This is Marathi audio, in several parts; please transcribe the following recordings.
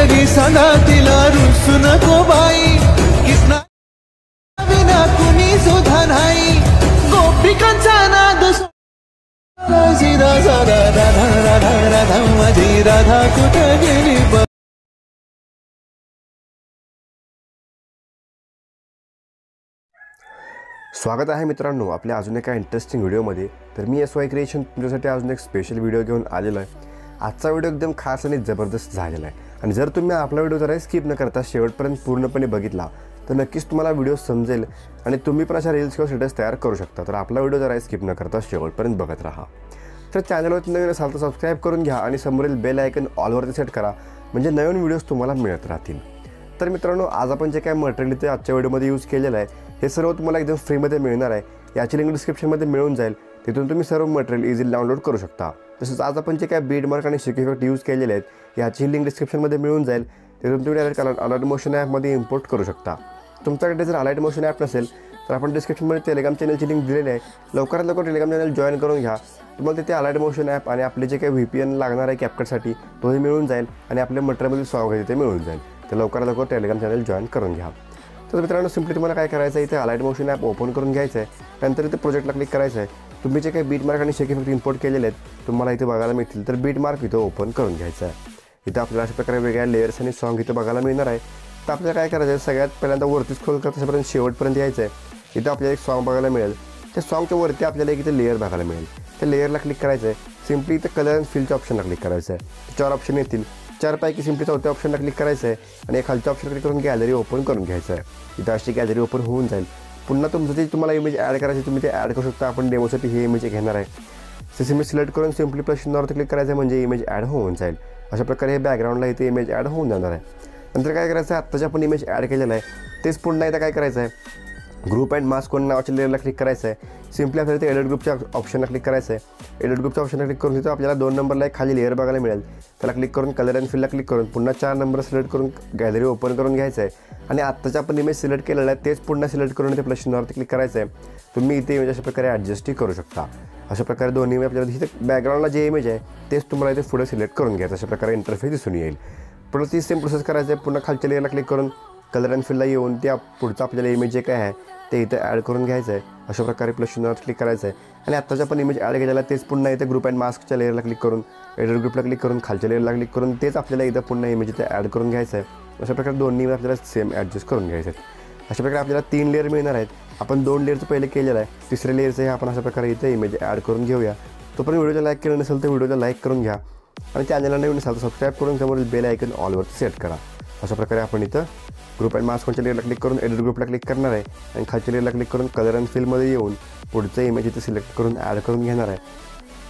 लगी सदा तिला रुसू नको बाई कृष्णा विना कुणी सुद्धा नाही गोपिकांचा नाद राधा राधा राधा राधा माझी राधा कुठे गेली स्वागत आहे मित्रांनो आपल्या अजून एका इंटरेस्टिंग व्हिडिओमध्ये। तर मी SY क्रिएशन तुमच्यासाठी अजून एक स्पेशल व्हिडिओ घेऊन आलेलो आहे। आजचा व्हिडिओ एकदम खास आणि जबरदस्त झालेला आहे आणि जर तुम्ही आपला व्हिडिओ जरा स्किप न करता शेवटपर्यंत पूर्णपणे बघितला तर नक्कीच तुम्हाला व्हिडिओ समजेल आणि तुम्ही पण अशा रील्स किंवा स्टेटस तयार करू शकता। तर आपला व्हिडिओ जरा स्किप न करता शेवटपर्यंत बघत राहा। तर चॅनलवर नवीन असाल तर सबस्क्राईब करून घ्या आणि समोरील बेल आयकन ऑलवरती सेट करा म्हणजे नवीन व्हिडिओज तुम्हाला मिळत राहतील। तर मित्रांनो आज आपण जे काय मटेरियल इथे आजच्या व्हिडिओमध्ये यूज केलेलं आहे हे सर्व तुम्हाला एकदम फ्रीमध्ये मिळणार आहे। याची लिंक डिस्क्रिप्शनमध्ये मिळून जाईल, तिथून तुम्ही सर्व मटेरियल इझिली डाउनलोड करू शकता। तसेच आज आपण जे काय बीड मार्क आणि शेक इफेक्ट यूज केलेले आहेत याची लिंक डिस्क्रिप्शनमध्ये मिळून जाईल, तिथून तुम्ही डायरेक्ट अलाइट मोशन ॲपमध्ये इम्पोर्ट करू शकता। तुमच्याकडे जर अलाइट मोशन ॲप नसेल तर आपण डिस्क्रिप्शनमध्ये टेलिग्राम चॅनलची लिंक दिलेली आहे, लवकरात लवकर टेलिग्राम चॅनल जॉईन करून घ्या। तुम्हाला तिथे अलाइट मोशन ॲप आणि आपले जे काही VPN लागणार आहे कॅपकटसाठी तोही मिळून जाईल आणि आपल्या मटेरियलमध्ये सॉन्ग आहे तिथे मिळून जाईल। तर लवकरात लवकर टेलिग्राम चॅनल जॉईन करून घ्या। तर मित्रांनो सिम्पली तुम्हाला काय करायचं आहे, इथे अलाइट मोशन ॲप ओपन करून घ्यायचं आहे, नंतर इथे प्रोजेक्टला क्लिक करायचं आहे। तुम्ही जे काही बीट मार्क आणि शेक इफेक्ट इम्पोर्ट केलेले आहेत तुम्हाला इथे बघायला मिळतील, तर बीट मार्क इथं ओपन करून घ्यायचं आहे। इथं आपल्याला अशा प्रकारे वेगळ्या लेयर्स आणि सॉन्ग इथं बघायला मिळणार आहे। तर आपल्याला काय करायचं आहे, सगळ्यात पहिल्यांदा वरतीच स्क्रोल करत तशापर्यंत शेवटपर्यंत यायचं आहे। इथं आपल्याला एक सॉन्ग बघायला मिळेल, त्या सॉन्गच्या वरती आपल्याला एक इथे लेयर बघायला मिळेल, त्या लेयरला क्लिक करायचं आहे। सिम्पली इथं कलर अँड फिलच्या ऑप्शनला क्लिक करायचं आहे। 4 ऑप्शन येतील, 4 पैकी सिम्पली चौथ्या ऑप्शनला क्लिक करायचं आहे आणि खालच्या ऑप्शन क्लिक करून गॅलरी ओपन करून घ्यायचं आहे। इथं अशी गॅलरी ओपन होऊन जाईल। पुन्हा तुमचं जे तुम्हाला इमेज ॲड करायची तुम्ही ते ॲड करू शकता। आपण डेमोसाठी ही इमेज घेणार आहे, ते सिम्पली सिलेक्ट करून सिम्पली प्लस चिन्हावरती क्लिक करायचं आहे म्हणजे इमेज ॲड होऊन जाईल। अशा प्रकारे हे बॅकग्राऊंडला इथे इमेज ॲड होऊन जाणार आहे। नंतर काय करायचं आहे, आत्ताच्या आपण इमेज ॲड केलेलं आहे तेच पुन्हा इथं काय करायचं आहे, ग्रुप अँड मास्क कोण नावाच्या लेअरला क्लिक करायचं आहे। सिम्पली आपल्याला ते एडिट ग्रुपच्या ऑप्शनला क्लिक करायचं आहे। एडिट ग्रुपच्या ऑप्शनला क्लिक करून तिथं आपल्याला 2 नंबरला एक खाली लेअर बघायला मिळेल, त्याला क्लिक करून कलर अँड फिलला क्लिक करून पुन्हा 4 नंबर सिलेक्ट करून गॅलरी ओपन करून घ्यायचं आहे आणि आत्ताच्या आपण इमेज सिलेक्ट केलेलं आहे तेच पुन्हा सिलेक्ट करून इथे प्लस चिन्हावरती क्लिक करायचं आहे। तुम्ही इथे इमेज अशा प्रकारे ॲडजस्टही करू शकता। अशा प्रकारे दोन्ही इमेज आपल्याला इथे बॅकग्राऊंडला जे इमेज आहे तेच तुम्हाला इथे पुढे सिलेक्ट करून घ्यायचं, अशा प्रकारे इंटरफेस दिसून येईल। पुढे ती सेम प्रोसेस करायचं आहे, पुन्हा खालच्या लेअरला क्लिक करून कलर अँड फिलला येऊन त्या पुढचं आपल्याला इमेज जे काय आहे ते इथे ॲड करून घ्यायचं आहे। अशा प्रकारे प्लस चिन्हावर क्लिक करायचं आहे आणि आत्ताच्या आपण इमेज ॲड केलेला तेच पुन्हा इथे ग्रुप अँड मास्कच्या लेअरला क्लिक करून एडिट ग्रुपला क्लिक करून खालच्या लेअरला क्लिक करून तेच आपल्याला इथं पुन्हा इमेज इथे ॲड करून घ्यायचं आहे। अशा प्रकारे दोन्ही इमेज आपल्याला सेम ॲडजस्ट करून घ्यायचे आहेत। अशा प्रकारे आपल्याला 3 लेअर मिळणार आहेत। आपण 2 लेअरचं पहिले केलेलं आहे, तिसऱ्या लेअरचं हे आपण अशा प्रकारे इथे इमेज ॲड करून घेऊया। तो पण व्हिडिओला लाईक केलं नसेल तर व्हिडिओला लाईक करून घ्या आणि चॅनलला नवीन असाल तर सबस्क्राईब करून समोरील बेल आयकन ऑलवरती सेट करा। अशा प्रकारे आपण इथं ग्रुप अँड मास्कच्या लेअरला क्लिक करून एडिट ग्रुपला क्लिक करणार आहे आणि खालच्या लेअरला क्लिक करून कलर अँड फिलमध्ये येऊन पुढचं इमेज इथे सिलेक्ट करून ॲड करून घेणार आहे।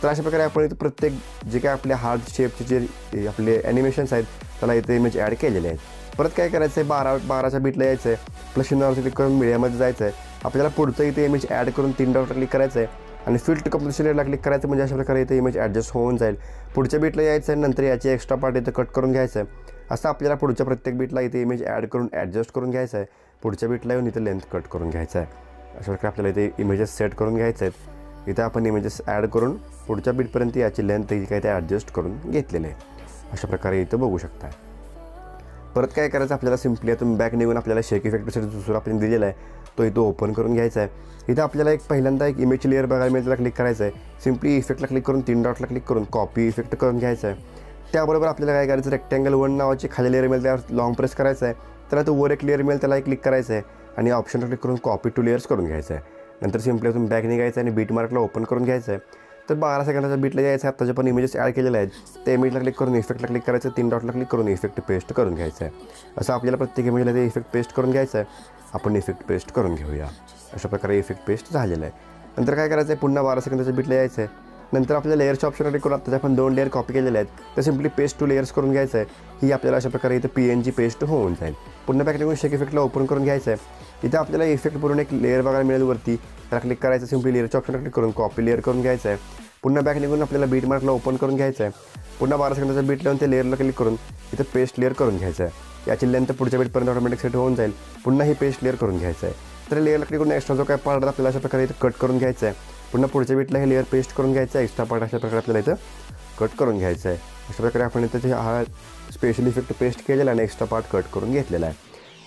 तर अशा प्रकारे आपण इथं प्रत्येक जे काय आपले हार्ट शेपचे जे आपले ॲनिमेशन्स आहेत त्याला इथे इमेज ॲड केलेले आहेत। परत काय करायचं आहे, 12च्या बीटला यायचं आहे, प्लस चिन्हावरती क्लिक करून मीडियामध्ये जायचं आहे। आपल्याला पुढचं इथे इमेज ॲड करून 3 डॉटला क्लिक करायचं आहे आणि फिल टू कंप्लीशन लेअरला क्लिक करायचं म्हणजे अशा प्रकारे इथे इमेज ॲडजस्ट होऊन जाईल। पुढच्या बीटला यायचं आहे, नंतर याची एक्स्ट्रा पार्ट इथं कट करून घ्यायचं आहे। असं आपल्याला पुढच्या प्रत्येक बीटला इथे इमेज ॲड करून ॲडजस्ट करून घ्यायचं आहे। पुढच्या बीटला येऊन इथे लेंथ कट करून घ्यायचं आहे। अशा प्रकारे आपल्याला इथे इमेजेस सेट करून घ्यायचे आहेत। इथं आपण इमेजेस ॲड करून पुढच्या बीटपर्यंत याची लेंथ काही ते ॲडजस्ट करून घेतलेले आहे। अशा प्रकारे इथं बघू शकता। परत काय करायचं आपल्याला, सिम्पली आता बॅक निघून आपल्याला शेक इफेक्टसाठी दुसरा आपण दिलेला आहे तो इथं ओपन करून घ्यायचा आहे। इथं आपल्याला पहिल्यांदा एक इमेजची लेअर बघायला मिळेल, त्याला क्लिक करायचं आहे। सिम्पली इफेक्टला क्लिक करून 3 डॉटला क्लिक करून कॉपी इफेक्ट करून घ्यायचं आहे। त्याबरोबर आपल्याला काय करायचं, रेक्टँगल 1 नावाची खाली लेअर मिळेल त्यावर लॉंग प्रेस करायचं आहे, त्याला तो वर एक लेअर मिळेल त्याला क्लिक करायचं आहे आणि ऑप्शनला क्लिक करून कॉपी टू लेअर्स करून घ्यायचं आहे। नंतर सिम्पली तुम्ही बॅक निघायचं आणि बीट मार्कला ओपन करून घ्यायचं आहे। तर 12 सेकंदाच्या बीटला यायचं आहे। आत्ताचे पण इमेजेस ॲड केलेले आहेत, त्या इमेजला क्लिक करून इफेक्टला क्लिक करायचं, 3 डॉटला क्लिक करून इफेक्ट पेस्ट करून घ्यायचं आहे। असं आपल्याला प्रत्येक इमेजला ते इफेक्ट पेस्ट करून घ्यायचं आहे। आपण इफेक्ट पेस्ट करून घेऊया। अशा प्रकारे इफेक्ट पेस्ट झालेलं आहे। नंतर काय करायचं आहे, पुन्हा 12 सेकंदाच्या बीटला यायचं आहे, नंतर आपल्या लेअरच्या ऑप्शनला क्लिक करून आत्ताच्या आपण 2 लेअर कॉपी केलेले आहेत तर सिम्पली पेस्ट टू लेअर्स करून घ्यायचं आहे। ही आपल्याला अशा प्रकारे इथं PNG पेस्ट होऊन जाईल। पुन्हा बॅक निघून शेक इफेक्टला ओपन करून घ्यायचं आहे। इथं आपल्याला इफेक्ट करून एक लेअर बघायला मिळेल वरती, त्याला क्लिक करायचं, सिम्पली लेअरच्या ऑप्शनला क्लिक करून कॉपी लेअर करून घ्यायचं आहे। पुन्हा बॅक निघून आपल्याला बीट मार्कला ओपन करून घ्यायचं आहे। पुन्हा 12 सेकंदाचा बीट लावून ते लेअरला क्लिक करून इथं पेस्ट लेअर करून घ्यायचं आहे। याची लेंथ पुढच्या बीटपर्यंत ऑटोमॅटिक सेट होऊन जाईल। पुन्हा ही पेस्ट लेअर करून घ्यायचं आहे। तर लेअरला क्लिक करून एक्स्ट्रा जो काय पार्ट आपल्याला अशा प्रकारे इथं कट करून घ्यायचं आहे। पुन्हा पुढच्या बीटला हे लेअर पेस्ट करून घ्यायचं आहे। एक्स्ट्रा पार्ट अशा प्रकारे आपल्याला इथं कट करून घ्यायचं आहे. अशा प्रकारे आपण इथे हा स्पेशल इफेक्ट पेस्ट केलेला आणि एक्स्ट्रा पार्ट कट करून घेतलेला आहे.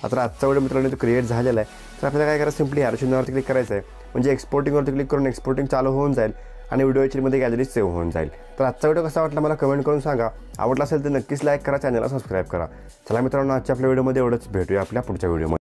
आता आजचा व्हिडिओ मित्रांनो तो क्रिएट झालेला आहे. तर आपल्याला काय करायचं, सिम्पली ॲरो चिन्हावरती क्लिक करायचं आहे. म्हणजे एक्सपोर्टिंगवरती क्लिक करून एक्सपोर्टिंग चालू होऊन जाईल आणि व्हिडिओ एचडीमध्ये गॅलरी सेव्ह होऊन जाईल. तर आजचा व्हिडिओ कसा वाटला मला कमेंट करून सांगा. आवडला असेल तर नक्कीच लाईक करा, चॅनलला सबस्क्राईब करा. चला मित्रांनो, आजच्या आपल्या व्हिडिओमध्ये एवढंच. भेटूया आपल्या पुढच्या व्हिडिओमध्ये.